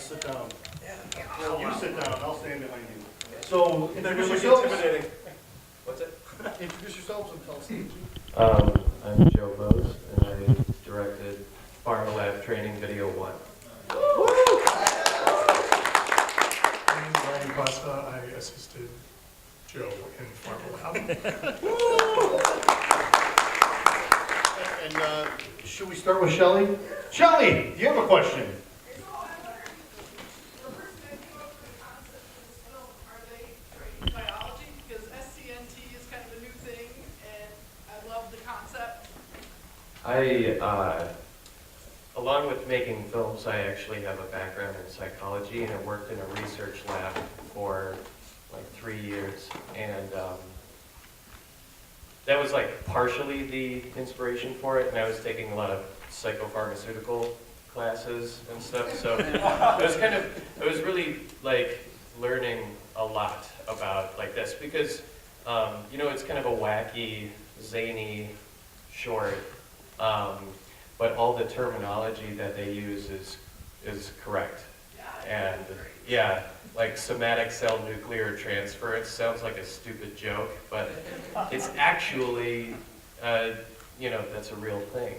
sit down. Yeah. Well, you sit down, I'll stand behind you. Okay. So, introduce yourselves. Intimidating. What's it? Introduce yourselves and tell us. I'm Joe Bose, and I directed Pharma Lab Training Video 1. My name is Ryan Klassa. I assisted Joe in Pharma Lab. And should we start with Shelley? Shelley, do you have a question? Biology, because SCNT is kind of a new thing, and I love the concept. Along with making films, I actually have a background in psychology, and I worked in a research lab for like 3 years, and that was like partially the inspiration for it, and I was taking a lot of psychopharmaceutical classes and stuff, so it was really like learning a lot about like this, because it's kind of a wacky, zany short, but all the terminology that they use is correct. And yeah, like somatic cell nuclear transference sounds like a stupid joke, but it's actually, that's a real thing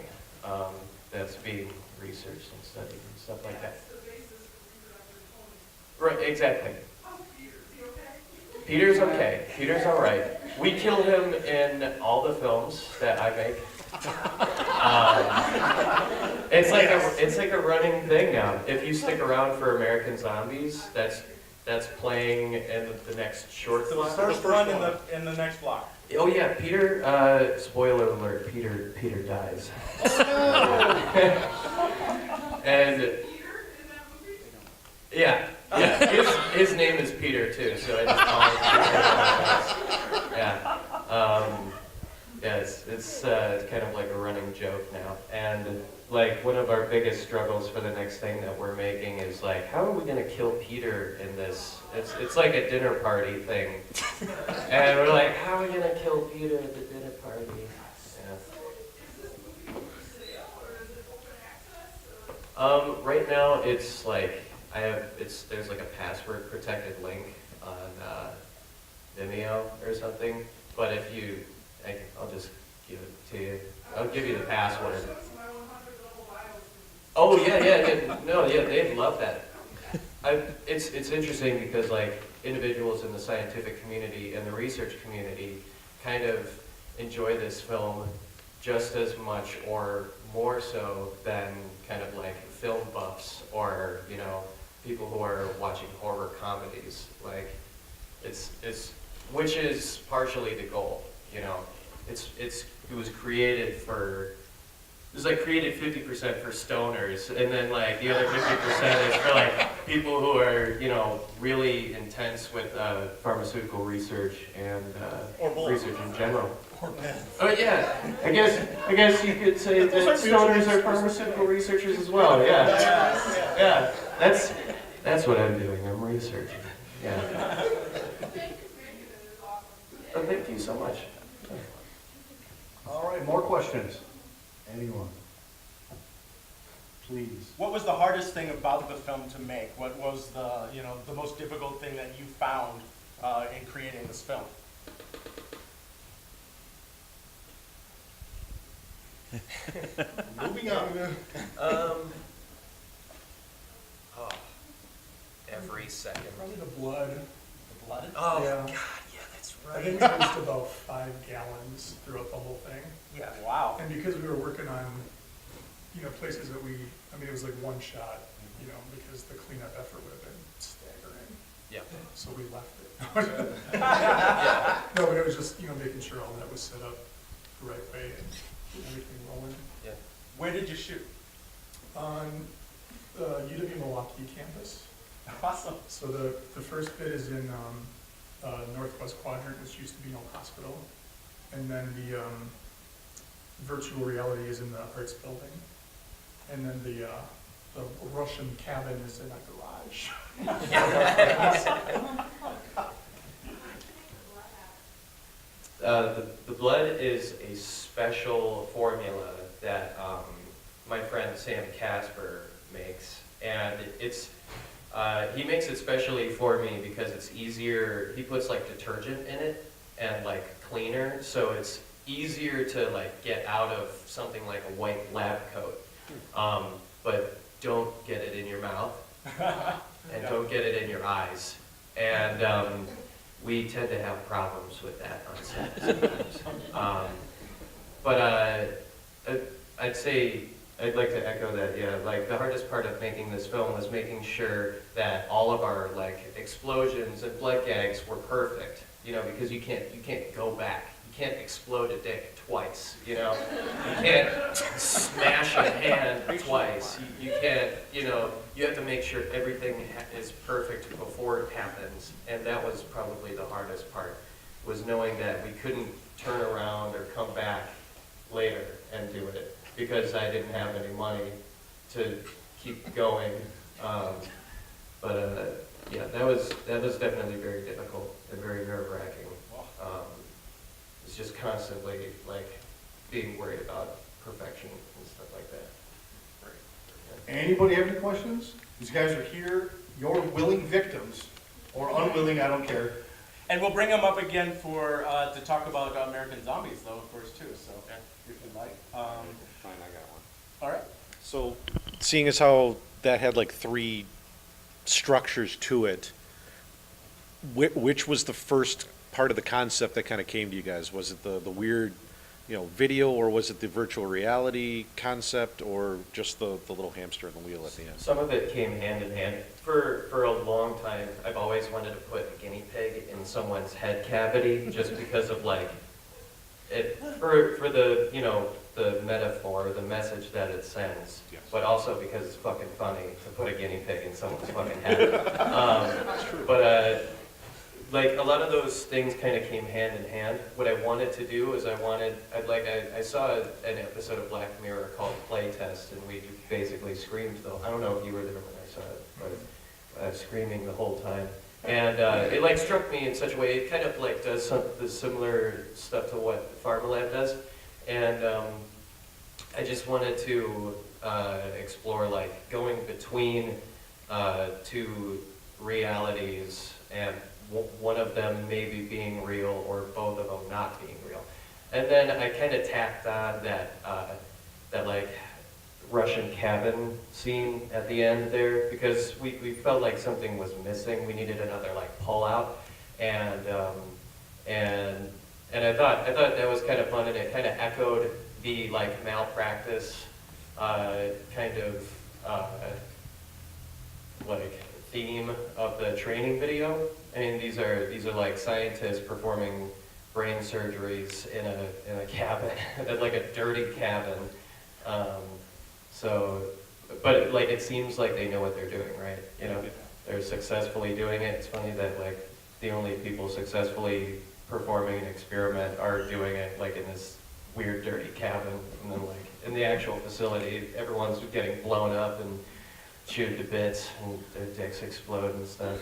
that's being researched and studied and stuff like that. Right, exactly. Peter's okay. Peter's all right. We kill him in all the films that I make. It's like a running thing now. If you stick around for American Zombies, that's playing in the next short film. The first one in the next block. Oh yeah, Peter. Spoiler alert: Peter dies. And yeah. His name is Peter too, so I just call him Peter. Yeah, it's kind of like a running joke now. And like one of our biggest struggles for the next thing that we're making is like, how are we gonna kill Peter in this? It's like a dinner party thing, and we're like, how are we gonna kill Peter at the dinner party? Yeah. Right now it's like. There's like a password protected link on Vimeo or something, but I'll just give it to you. I'll give you the password. Oh yeah, they'd love that. It's interesting because like individuals in the scientific community and the research community kind of enjoy this film just as much or more so than kind of like film buffs or people who are watching horror comedies. Like it's which is partially the goal. It was created for. It was like created 50% for stoners, and then like the other 50% is for like people who are really intense with pharmaceutical research and research in general. Oh yeah, I guess you could say that stoners are pharmaceutical researchers as well. Yeah. That's what I'm doing. I'm researching. Yeah. Oh, thank you so much. All right, more questions? Anyone? Please. What was the hardest thing about the film to make? What was the most difficult thing that you found in creating this film? Moving on. Every second. Probably the blood. The blood? Oh, Yeah. God, yeah, that's I think right. we used about 5 gallons throughout the whole thing. Yeah. Wow. And because we were working on, places that it was like one shot, because the cleanup effort would have been staggering. Yeah. So we left it. No, but it was just, making sure all that was set up the right way and everything rolling. Yeah. Where did you shoot? On the UW Milwaukee campus. Awesome. So the first bit is in Northwest Quadrant, which used to be an old hospital. And then the virtual reality is in the arts building. And then the Russian cabin is in a garage. The blood is a special formula that my friend Sam Casper makes, and He makes it specially for me because it's easier. He puts like detergent in it and like cleaner, so it's easier to like get out of something like a white lab coat. But don't get it in your mouth and don't get it in your eyes. And we tend to have problems with that on set sometimes. But I'd say, I'd like to echo that, yeah, like the hardest part of making this film was making sure that all of our like explosions and blood gags were perfect, you know, because you can't go back. You can't explode a dick twice, you know? You can't smash a hand twice. You can't, you know, you have to make sure everything is perfect before it happens. And that was probably the hardest part, was knowing that we couldn't turn around or come back later and do it, because I didn't have any money to keep going. Yeah, that was definitely very difficult and very nerve-wracking. It's just constantly like being worried about perfection and stuff like that. Anybody have any questions? These guys are here, you're willing victims, or unwilling, I don't care. And we'll bring them up again for, to talk about American Zombies though, of course, too, so if you'd like. Fine, I got one. All right. So, seeing as how that had like 3 structures to it, which was the first part of the concept that kind of came to you guys? Was it the weird, you know, video, or was it the virtual reality concept, or just the little hamster in the wheel at the end? Some of it came hand in hand. For a long time, I've always wanted to put a guinea pig in someone's head cavity, just because of like, it, for the, you know, the metaphor, the message that it sends, Yes. but also because it's fucking funny to put a guinea pig in someone's fucking head. Like a lot of those things kind of came hand in hand. What I wanted to do is I saw an episode of Black Mirror called Playtest, and we basically screamed though. I don't know if you were there when I saw it, but I was screaming the whole time. And it like struck me in such a way, it kind of like does the similar stuff to what Pharma Lab does. And I just wanted to explore like going between 2 realities, and one of them maybe being real or both of them not being real. And then I kind of tacked on that like Russian cabin scene at the end there, because we felt like something was missing. We needed another like pull out, and I thought that was kind of fun, and it kind of echoed the like malpractice kind of like theme of the training video. I mean, these are like scientists performing brain surgeries in a cabin, like a dirty cabin. But like it seems like they know what they're doing, right? You know, they're successfully doing it. It's funny that like the only people successfully performing an experiment are doing it like in this weird dirty cabin, and then like in the actual facility, everyone's getting blown up and chewed to bits, and their dicks explode and stuff.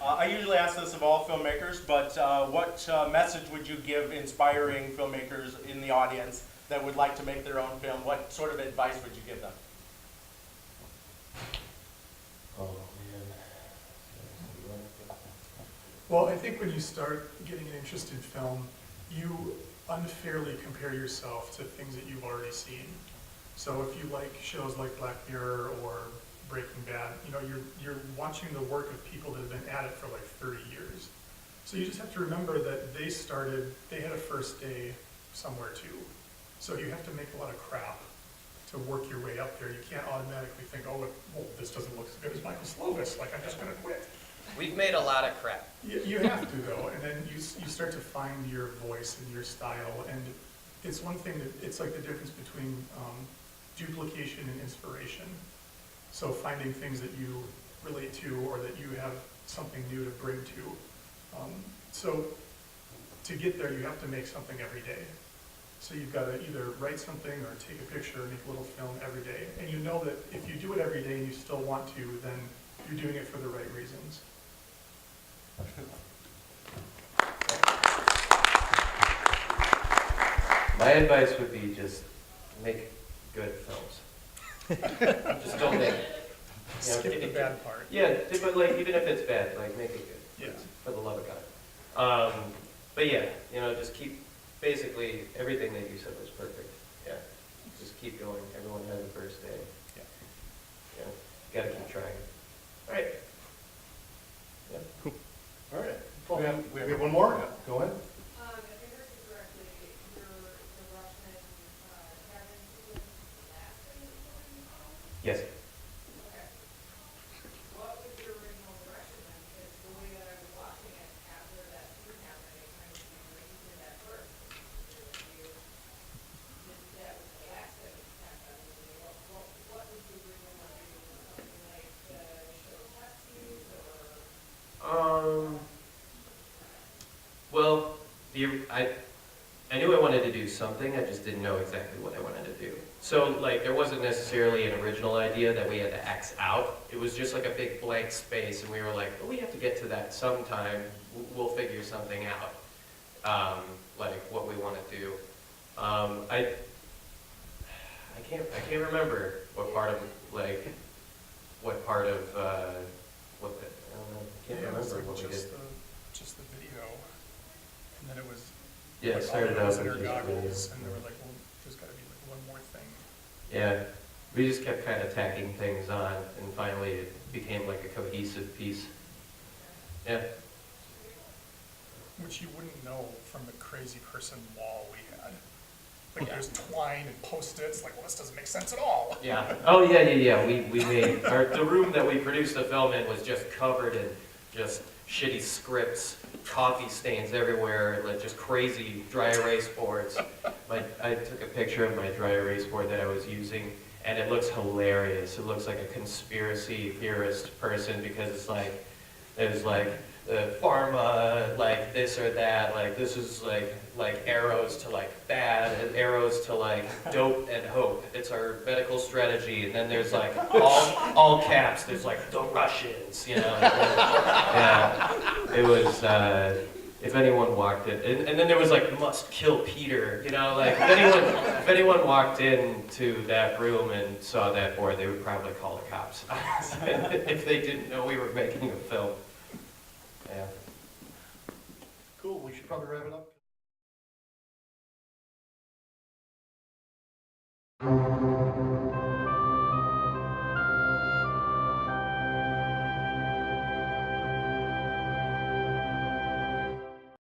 I usually ask this of all filmmakers, but what message would you give inspiring filmmakers in the audience that would like to make their own film? What sort of advice would you give them? Oh man. Well, I think when you start getting an interest in film, you unfairly compare yourself to things that you've already seen. So if you like shows like Black Mirror or Breaking Bad, you know, you're watching the work of people that have been at it for like 30 years. So you just have to remember that they had a first day somewhere too. So you have to make a lot of crap to work your way up there. You can't automatically think, oh, well, this doesn't look as good as Michael Slovis, like I'm just gonna quit. We've made a lot of crap. You have to though, and then you start to find your voice and your style, and it's one thing that, it's like the difference between duplication and inspiration. So finding things that you relate to or that you have something new to bring to. So to get there, you have to make something every day. So you've got to either write something or take a picture or make a little film every day. And you know that if you do it every day and you still want to, then you're doing it for the right reasons. My advice would be just make good films. Just don't make, Skip the bad part. yeah, but like, even if it's bad, like, make it good. Yeah. For the love of God. But yeah, just keep, basically, everything that you said was perfect. Yeah, just keep going. Everyone has a first day. Yeah. Gotta keep trying. All right. Yeah. All right. We have one more? Go ahead. If I heard you correctly, you're Russian, Kevin, who was the last thing before you called? Yes. Okay. What was your original direction then? Because the way that I was watching it after that scene happened, it kind of seemed like you did that first. That was the last thing that happened. What was the original one? Something like show test scenes or? Well, I knew I wanted to do something, I just didn't know exactly what I wanted to do. So, like, there wasn't necessarily an original idea that we had to X out. It was just like a big blank space, and we were like, well, we have to get to that sometime. We'll figure something out, like what we want to do. I can't remember what part of what the, I don't know, I can't Yeah, it was remember like what we did. just the video, and then it was Yeah, it like started all out the with inner just goggles, video. and they were like, well, there's got to be like one more thing. Yeah, we just kept kind of tacking things on, and finally it became like a cohesive piece. Yeah, Which you wouldn't know from the crazy person wall we had. Like there's twine and Post-its, like, well, this doesn't make sense at all. yeah. Oh, yeah. We made, the room that we produced the film in was just covered in just shitty scripts, coffee stains everywhere, like just crazy dry erase boards. I took a picture of my dry erase board that I was using, and it looks hilarious. It looks like a conspiracy theorist person, because it's like, there's like Pharma, like this or that, like this is like arrows to like bad and arrows to like dope and hope. It's our medical strategy. And then there's like all caps, there's like the Russians, yeah. It was, if anyone walked in, and then there was like must kill Peter, like if anyone walked into that room and saw that board, they would probably call the cops if they didn't know we were making a film. Yeah. Cool, we should probably wrap it up.